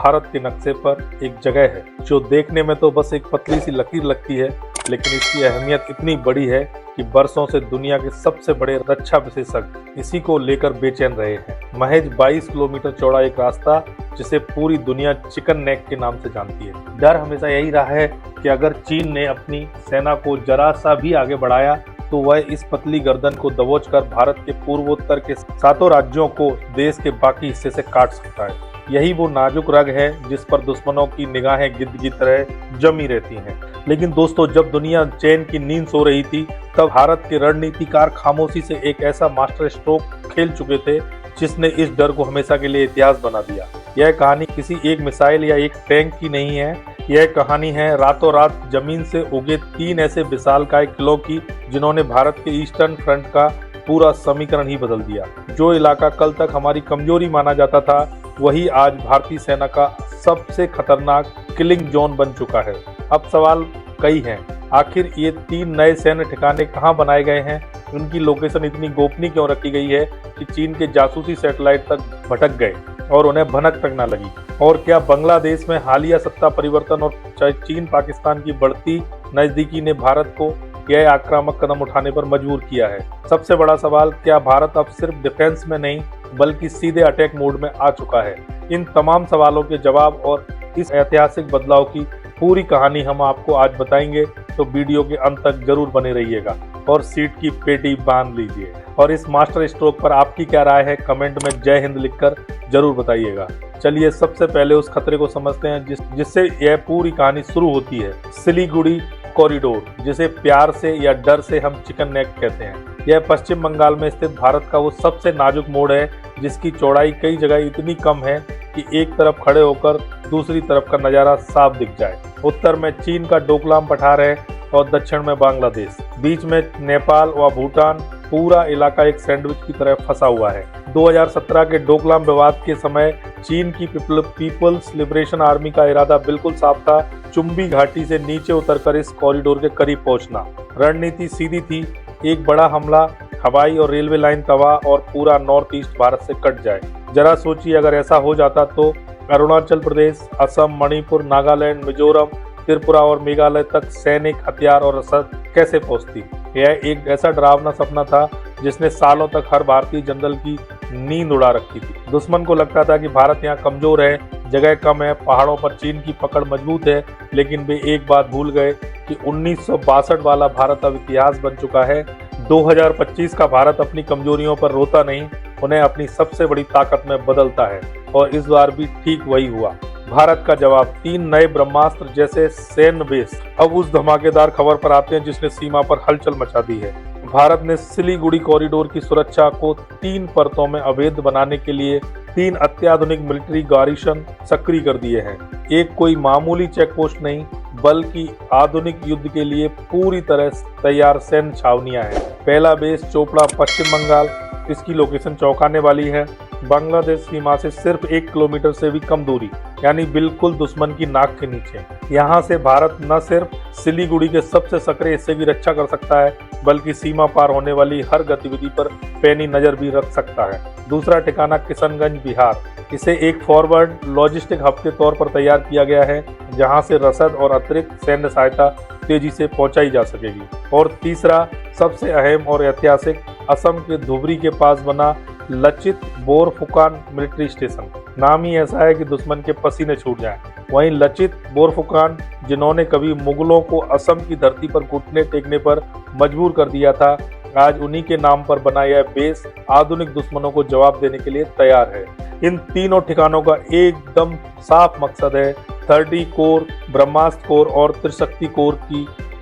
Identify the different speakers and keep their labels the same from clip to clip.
Speaker 1: भारत के नक्शे पर एक जगह है जो देखने में तो बस एक पतली सी लकीर लगती है, लेकिन इसकी अहमियत इतनी बड़ी है कि बरसों से दुनिया के सबसे बड़े रक्षा विशेषज्ञ इसी को लेकर बेचैन रहे हैं। महज 22 किलोमीटर चौड़ा एक रास्ता जिसे पूरी दुनिया चिकन नेक के नाम से जानती है। डर हमेशा यही रहा है कि अगर चीन ने अपनी सेना को जरा सा भी आगे बढ़ाया तो वह इस पतली गर्दन को दबोचकर भारत के पूर्वोत्तर के 7 राज्यों को देश के बाकी हिस्से से काट सकता है। यही वो नाजुक रग है जिस पर दुश्मनों की निगाहें गिद्ध की तरह जमी रहती हैं। लेकिन दोस्तों, जब दुनिया चैन की नींद सो रही थी तब भारत के रणनीतिकार खामोशी से एक ऐसा मास्टर स्ट्रोक खेल चुके थे जिसने इस डर को हमेशा के लिए इतिहास बना दिया। यह कहानी किसी एक मिसाइल या एक टैंक की नहीं है, यह कहानी है रातों रात जमीन से उगे 3 ऐसे विशालकाय किलों की जिन्होंने भारत के ईस्टर्न फ्रंट का पूरा समीकरण ही बदल दिया। जो इलाका कल तक हमारी कमजोरी माना जाता था वही आज भारतीय सेना का सबसे खतरनाक किलिंग जोन बन चुका है। अब सवाल कई हैं, आखिर ये 3 नए सैन्य ठिकाने कहाँ बनाए गए हैं? उनकी लोकेशन इतनी गोपनीय क्यों रखी गई है कि चीन के जासूसी सैटेलाइट तक भटक गए और उन्हें भनक तक न लगी? और क्या बांग्लादेश में हालिया सत्ता परिवर्तन और चीन पाकिस्तान की बढ़ती नजदीकी ने भारत को यह आक्रामक कदम उठाने पर मजबूर किया है? सबसे बड़ा सवाल, क्या भारत अब सिर्फ डिफेंस में नहीं बल्कि सीधे अटैक मोड में आ चुका है? इन तमाम सवालों के जवाब और इस ऐतिहासिक बदलाव की पूरी कहानी हम आपको आज बताएंगे, तो वीडियो के अंत तक जरूर बने रहिएगा और सीट की पेटी बांध लीजिए। और इस मास्टर स्ट्रोक पर आपकी क्या राय है कमेंट में जय हिंद लिखकर जरूर बताइएगा। चलिए सबसे पहले उस खतरे को समझते हैं जिससे यह पूरी कहानी शुरू होती है। सिलीगुड़ी कॉरिडोर, जिसे प्यार से या डर से हम चिकन नेक कहते हैं। यह पश्चिम बंगाल में स्थित भारत का वो सबसे नाजुक मोड़ है जिसकी चौड़ाई कई जगह इतनी कम है कि एक तरफ खड़े होकर दूसरी तरफ का नज़ारा साफ दिख जाए। उत्तर में चीन का डोकलाम पठार है और दक्षिण में बांग्लादेश, बीच में नेपाल व भूटान। पूरा इलाका एक सैंडविच की तरह फंसा हुआ है। 2017 के डोकलाम विवाद के समय चीन की पीपल्स लिबरेशन आर्मी का इरादा बिल्कुल साफ था, चुम्बी घाटी से नीचे उतरकर इस कॉरिडोर के करीब पहुंचना। रणनीति सीधी थी, एक बड़ा हमला, हवाई और रेलवे लाइन तबाह और पूरा नॉर्थ ईस्ट भारत से कट जाए। जरा सोचिए, अगर ऐसा हो जाता तो अरुणाचल प्रदेश, असम, मणिपुर, नागालैंड, मिजोरम, त्रिपुरा और मेघालय तक सैनिक, हथियार और रसद कैसे पहुंचती? यह एक ऐसा डरावना सपना था जिसने सालों तक हर भारतीय जनरल की नींद उड़ा रखी थी। दुश्मन को लगता था कि भारत यहाँ कमजोर है, जगह कम है, पहाड़ों पर चीन की पकड़ मजबूत है, लेकिन वे एक बात भूल गए कि 1962 वाला भारत अब इतिहास बन चुका है। 2025 का भारत अपनी कमजोरियों पर रोता नहीं, उन्हें अपनी सबसे बड़ी ताकत में बदलता है। और इस बार भी ठीक वही हुआ। भारत का जवाब, 3 नए ब्रह्मास्त्र जैसे सैन्य बेस। अब उस धमाकेदार खबर पर आते हैं जिसने सीमा पर हलचल मचा दी है। भारत ने सिलीगुड़ी कॉरिडोर की सुरक्षा को 3 परतों में अवैध बनाने के लिए 3 अत्याधुनिक मिलिट्री गारिशन सक्रिय कर दिए हैं। एक कोई मामूली चेक पोस्ट नहीं बल्कि आधुनिक युद्ध के लिए पूरी तरह तैयार सैन्य छावनियां हैं। पहला बेस चोपड़ा, पश्चिम बंगाल। इसकी लोकेशन चौंकाने वाली है। बांग्लादेश सीमा से सिर्फ 1 किलोमीटर से भी कम दूरी, यानी बिल्कुल दुश्मन की नाक के नीचे। यहाँ से भारत न सिर्फ सिलीगुड़ी के सबसे सक्रिय हिस्से की रक्षा कर सकता है बल्कि सीमा पार होने वाली हर गतिविधि पर पैनी नजर भी रख सकता है। दूसरा ठिकाना किशनगंज, बिहार। इसे एक फॉरवर्ड लॉजिस्टिक हब के तौर पर तैयार किया गया है जहाँ से रसद और अतिरिक्त सैन्य सहायता तेजी से पहुंचाई जा सकेगी। और तीसरा सबसे अहम और ऐतिहासिक, असम के धुबरी के पास बना लचित बोरफुकान मिलिट्री स्टेशन। नाम ही ऐसा है कि दुश्मन के पसीने छूट जाएं। वहीं लचित बोरफुकान, जिन्होंने कभी मुगलों को असम की धरती पर घुटने टेकने पर मजबूर कर दिया था, आज उन्हीं के नाम पर बना यह बेस आधुनिक दुश्मनों को जवाब देने के लिए तैयार है। इन तीनों ठिकानों का एकदम साफ मकसद है 30 कोर, ब्रह्मास्त्र कोर और त्रिशक्ति कोर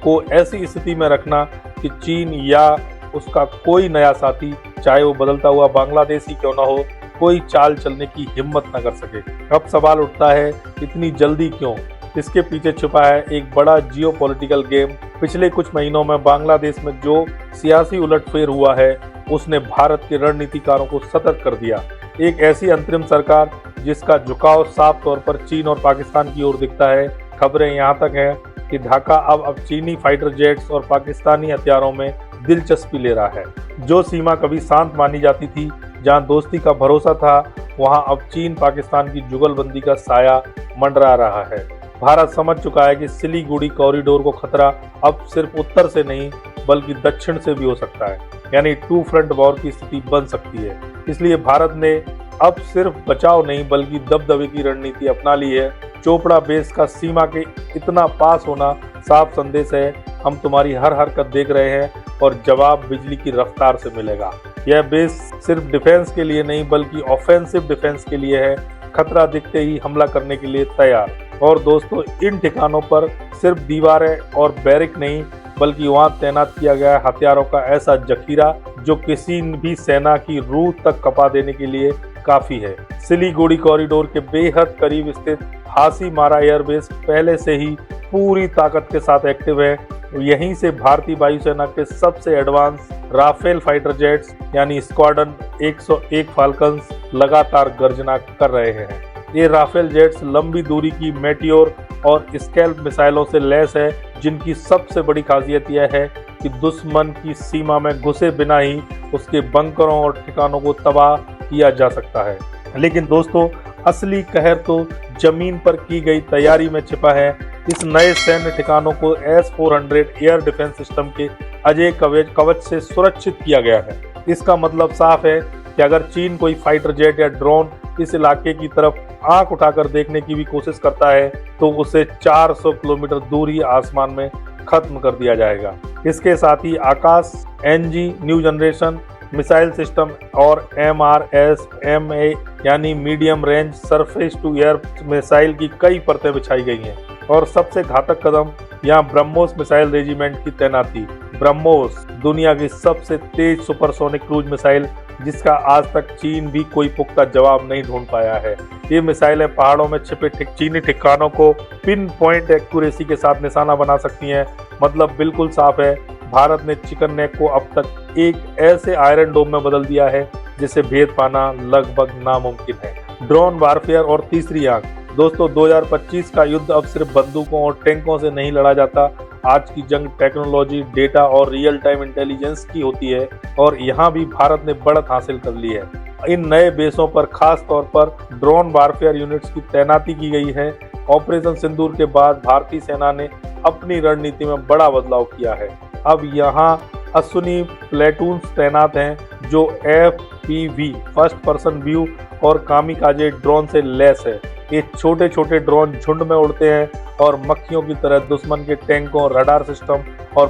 Speaker 1: को ऐसी स्थिति में रखना कि चीन या उसका कोई नया साथी, चाहे वो बदलता हुआ बांग्लादेश ही क्यों न हो, कोई चाल चलने की हिम्मत न कर सके। अब सवाल उठता है, इतनी जल्दी क्यों? इसके पीछे छुपा है एक बड़ा जियोपॉलिटिकल गेम। पिछले कुछ महीनों में बांग्लादेश में जो सियासी उलटफेर हुआ है उसने भारत के रणनीतिकारों को सतर्क कर दिया। एक ऐसी अंतरिम सरकार जिसका झुकाव साफ तौर पर चीन और पाकिस्तान की ओर दिखता है। खबरें यहाँ तक हैं कि ढाका अब चीनी फाइटर जेट्स और पाकिस्तानी हथियारों में दिलचस्पी ले रहा है। जो सीमा कभी शांत मानी जाती थी, जहां दोस्ती का भरोसा था, वहां अब चीन पाकिस्तान की जुगलबंदी का साया मंडरा रहा है। भारत समझ चुका है कि सिलीगुड़ी कॉरिडोर को खतरा अब सिर्फ उत्तर से नहीं बल्कि दक्षिण से भी हो सकता है, यानी टू फ्रंट वॉर की स्थिति बन सकती है। इसलिए भारत ने अब सिर्फ बचाव नहीं बल्कि दबदबे की रणनीति अपना ली है। चोपड़ा बेस का सीमा के इतना पास होना साफ संदेश है, हम तुम्हारी हर हरकत देख रहे हैं और जवाब बिजली की रफ्तार से मिलेगा। यह बेस सिर्फ डिफेंस के लिए नहीं बल्कि ऑफेंसिव डिफेंस के लिए है, खतरा दिखते ही हमला करने के लिए तैयार। और दोस्तों, इन ठिकानों पर सिर्फ दीवारें और बैरिक नहीं बल्कि वहां तैनात किया गया हथियारों का ऐसा जखीरा जो किसी भी सेना की रूह तक कपा देने के लिए काफी है। सिलीगुड़ी कॉरिडोर के बेहद करीब स्थित हासीमारा एयरबेस पहले से ही पूरी ताकत के साथ एक्टिव है। यहीं से भारतीय वायुसेना के सबसे एडवांस राफेल फाइटर जेट्स यानी स्क्वाड्रन 101 फाल्कन्स लगातार गर्जना कर रहे हैं। ये राफेल जेट्स लंबी दूरी की मेटियोर और स्कैल्प मिसाइलों से लैस है, जिनकी सबसे बड़ी खासियत यह है कि दुश्मन की सीमा में घुसे बिना ही उसके बंकरों और ठिकानों को तबाह किया जा सकता है। लेकिन दोस्तों, असली कहर तो जमीन पर की गई तैयारी में छिपा है। इस नए सैन्य ठिकानों को S-400 एयर डिफेंस सिस्टम के अजय कवच से सुरक्षित किया गया है। इसका मतलब साफ है कि अगर चीन कोई फाइटर जेट या ड्रोन इस इलाके की तरफ आंख उठाकर देखने की भी कोशिश करता है तो उसे 400 किलोमीटर दूर ही आसमान में खत्म कर दिया जाएगा। इसके साथ ही Akash NG new generation missile system और MRSMA यानी medium range surface to air missile की कई परतें बिछाई गई हैं। और सबसे घातक कदम यहाँ ब्रह्मोस मिसाइल रेजिमेंट की तैनाती। ब्रह्मोस दुनिया की सबसे तेज सुपरसोनिक क्रूज मिसाइल, जिसका आज तक चीन भी कोई पुख्ता जवाब नहीं ढूंढ पाया है। ये मिसाइलें पहाड़ों में छिपे चीनी ठिकानों को पिन पॉइंट एक्यूरेसी के साथ निशाना बना सकती हैं। मतलब बिल्कुल साफ है, भारत ने चिकन नेक को अब तक एक ऐसे आयरन डोम में बदल दिया है जिसे भेद पाना लगभग नामुमकिन है। ड्रोन वारफेयर और तीसरी आंख। दोस्तों, 2025 का युद्ध अब सिर्फ बंदूकों और टैंकों से नहीं लड़ा जाता। आज की जंग टेक्नोलॉजी, डेटा और रियल टाइम इंटेलिजेंस की होती है और यहाँ भी भारत ने बढ़त हासिल कर ली है। इन नए बेसों पर खास तौर पर ड्रोन वारफेयर यूनिट्स की तैनाती की गई है। ऑपरेशन सिंदूर के बाद भारतीय सेना ने अपनी रणनीति में बड़ा बदलाव किया है। अब यहाँ अश्विनी प्लेटून्स तैनात हैं जो FPV फर्स्ट पर्सन व्यू और कामिकाजे ड्रोन से लैस है। ये छोटे छोटे ड्रोन झुंड में उड़ते हैं और मक्खियों की तरह दुश्मन के टैंकों, रडार सिस्टम और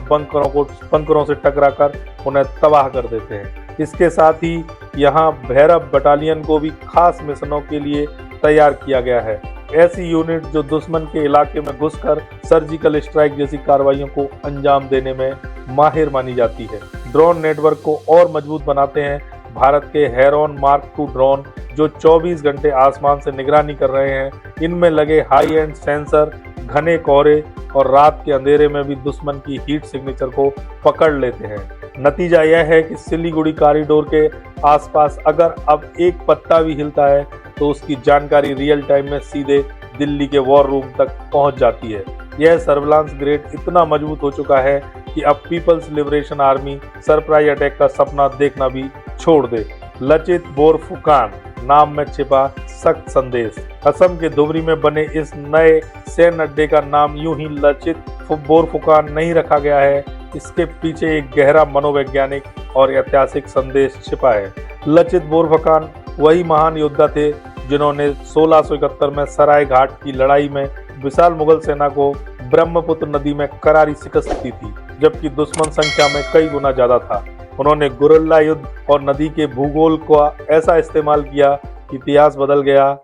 Speaker 1: बंकरों से टकराकर उन्हें तबाह कर देते हैं। इसके साथ ही यहाँ भैरव बटालियन को भी खास मिशनों के लिए तैयार किया गया है। ऐसी यूनिट जो दुश्मन के इलाके में घुसकर सर्जिकल स्ट्राइक जैसी कार्रवाइयों को अंजाम देने में माहिर मानी जाती है। ड्रोन नेटवर्क को और मजबूत बनाते हैं भारत के हेरॉन मार्क II ड्रोन, जो 24 घंटे आसमान से निगरानी कर रहे हैं। इनमें लगे हाई एंड सेंसर घने कोहरे और रात के अंधेरे में भी दुश्मन की हीट सिग्नेचर को पकड़ लेते हैं। नतीजा यह है कि सिलीगुड़ी कॉरिडोर के आसपास अगर अब एक पत्ता भी हिलता है तो उसकी जानकारी रियल टाइम में सीधे दिल्ली के वॉर रूम तक पहुंच जाती है। यह सर्विलांस ग्रेड इतना मजबूत हो चुका है कि अब People's Liberation Army surprise attack का सपना देखना भी छोड़ दे। लचित बोरफुकान नाम में छिपा सख्त संदेश। असम के धुबरी में बने इस नए सैन्य अड्डे का नाम यूं ही लचित बोरफुकान नहीं रखा गया है। इसके पीछे एक गहरा मनोवैज्ञानिक और ऐतिहासिक संदेश छिपा है। लचित बोरफुकान वही महान योद्धा थे जिन्होंने 1671 में सराय घाट की लड़ाई में विशाल मुगल सेना को ब्रह्मपुत्र नदी में करारी शिकस्त दी थी, जबकि दुश्मन संख्या में कई गुना ज्यादा था। उन्होंने गुरिल्ला युद्ध और नदी के भूगोल का ऐसा इस्तेमाल किया कि इतिहास बदल गया।